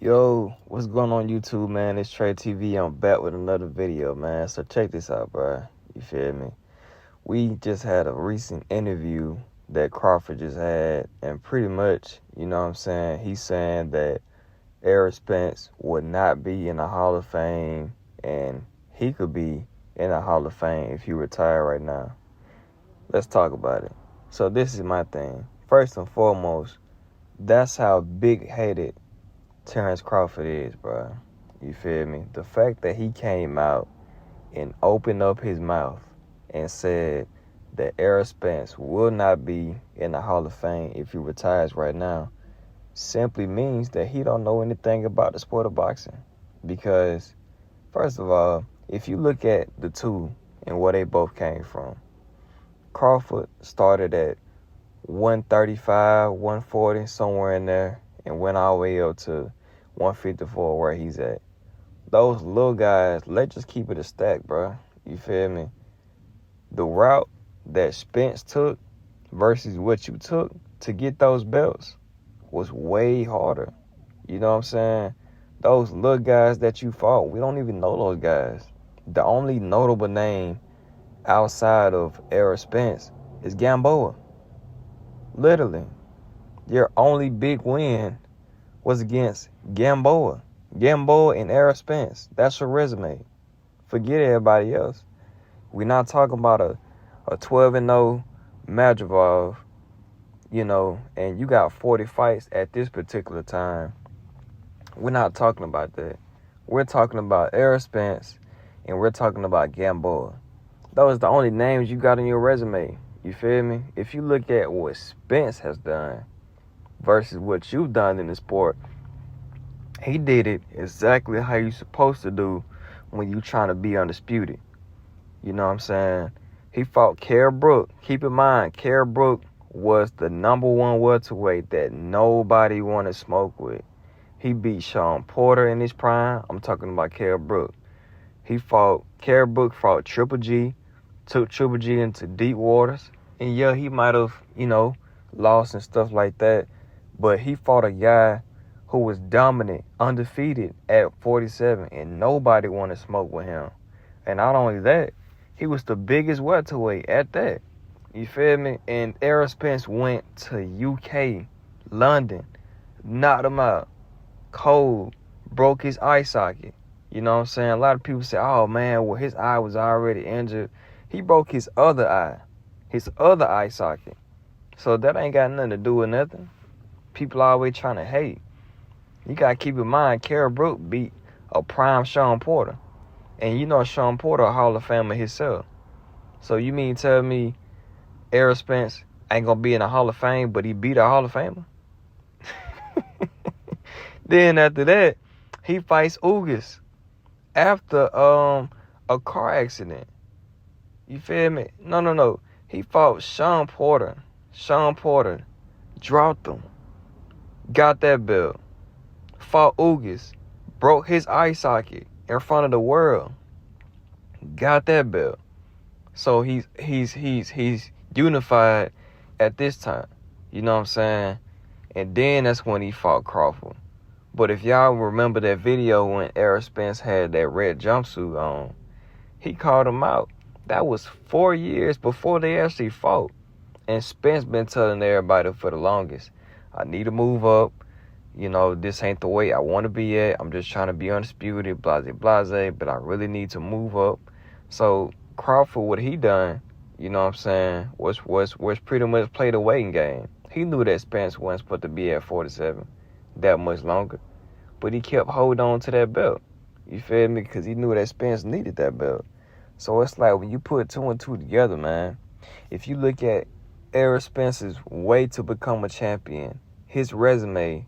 Yo, what's going on YouTube, man? It's Trey TV. I'm back with another video, man. So check this out, bro. You feel me? We just had a recent interview that Crawford just had, and pretty much, you know what I'm saying, he's saying that Errol Spence would not be in the Hall of Fame, and he could be in the Hall of Fame if he retired right now. Let's talk about it. So this is my thing. First and foremost, that's how big-headed Terrence Crawford is, bro. You feel me? The fact that he came out and opened up his mouth and said that Errol Spence will not be in the Hall of Fame if he retires right now simply means that he don't know anything about the sport of boxing. Because, first of all, if you look at the two and where they both came from, Crawford started at 135, 140, somewhere in there, and went all the way up to 154 where he's at. Those little guys, let's just keep it a stack, bro. You feel me? The route that Spence took versus what you took to get those belts was way harder. You know what I'm saying? Those little guys that you fought, we don't even know those guys. The only notable name outside of Errol Spence is Gamboa. Literally. Your only big win was against Gamboa. Gamboa and Errol Spence. That's your resume. Forget everybody else. We're not talking about a 12-0 Madrigal, you know, and you got 40 fights at this particular time. We're not talking about that. We're talking about Errol Spence, and we're talking about Gamboa. Those are the only names you got on your resume. You feel me? If you look at what Spence has done versus what you've done in the sport, he did it exactly how you're supposed to do when you're trying to be undisputed. You know what I'm saying? He fought Kell Brook. Keep in mind, Kell Brook was the number one welterweight that nobody wanted to smoke with. He beat Sean Porter in his prime. I'm talking about Kell Brook. Kell Brook fought Triple G, took Triple G into deep waters. And yeah, he might have, lost and stuff like that. But he fought a guy who was dominant, undefeated at 47, and nobody wanted to smoke with him. And not only that, he was the biggest welterweight at that. You feel me? And Errol Spence went to UK, London, knocked him out, cold, broke his eye socket. You know what I'm saying? A lot of people say, oh man, well his eye was already injured. He broke his other eye socket. So that ain't got nothing to do with nothing. People always trying to hate. You got to keep in mind, Kell Brook beat a prime Sean Porter. And you know Sean Porter a Hall of Famer himself. So you mean tell me Errol Spence ain't going to be in the Hall of Fame, but he beat a Hall of Famer? Then after that, he fights Ugas after a car accident. You feel me? No. He fought Sean Porter. Sean Porter dropped him. Got that belt. Fought Ugas. Broke his eye socket in front of the world. Got that belt. So he's unified at this time. You know what I'm saying? And then that's when he fought Crawford. But if y'all remember that video when Errol Spence had that red jumpsuit on, he called him out. That was 4 years before they actually fought. And Spence been telling everybody for the longest, I need to move up. This ain't the way I want to be at. I'm just trying to be undisputed, blase, but I really need to move up. So Crawford, what he done, you know what I'm saying, was pretty much play the waiting game. He knew that Spence wasn't supposed to be at 47 that much longer. But he kept holding on to that belt. You feel me? Because he knew that Spence needed that belt. So it's like when you put two and two together, man, if you look at Errol Spence's way to become a champion, his resume,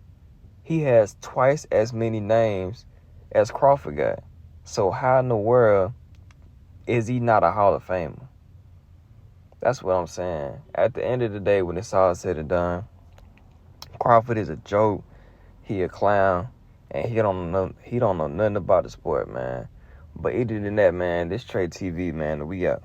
he has twice as many names as Crawford got. So how in the world is he not a Hall of Famer? That's what I'm saying. At the end of the day, when it's all said and done, Crawford is a joke. He a clown, and he don't know nothing about the sport, man. But other than that, man, this Trey TV, man, we out.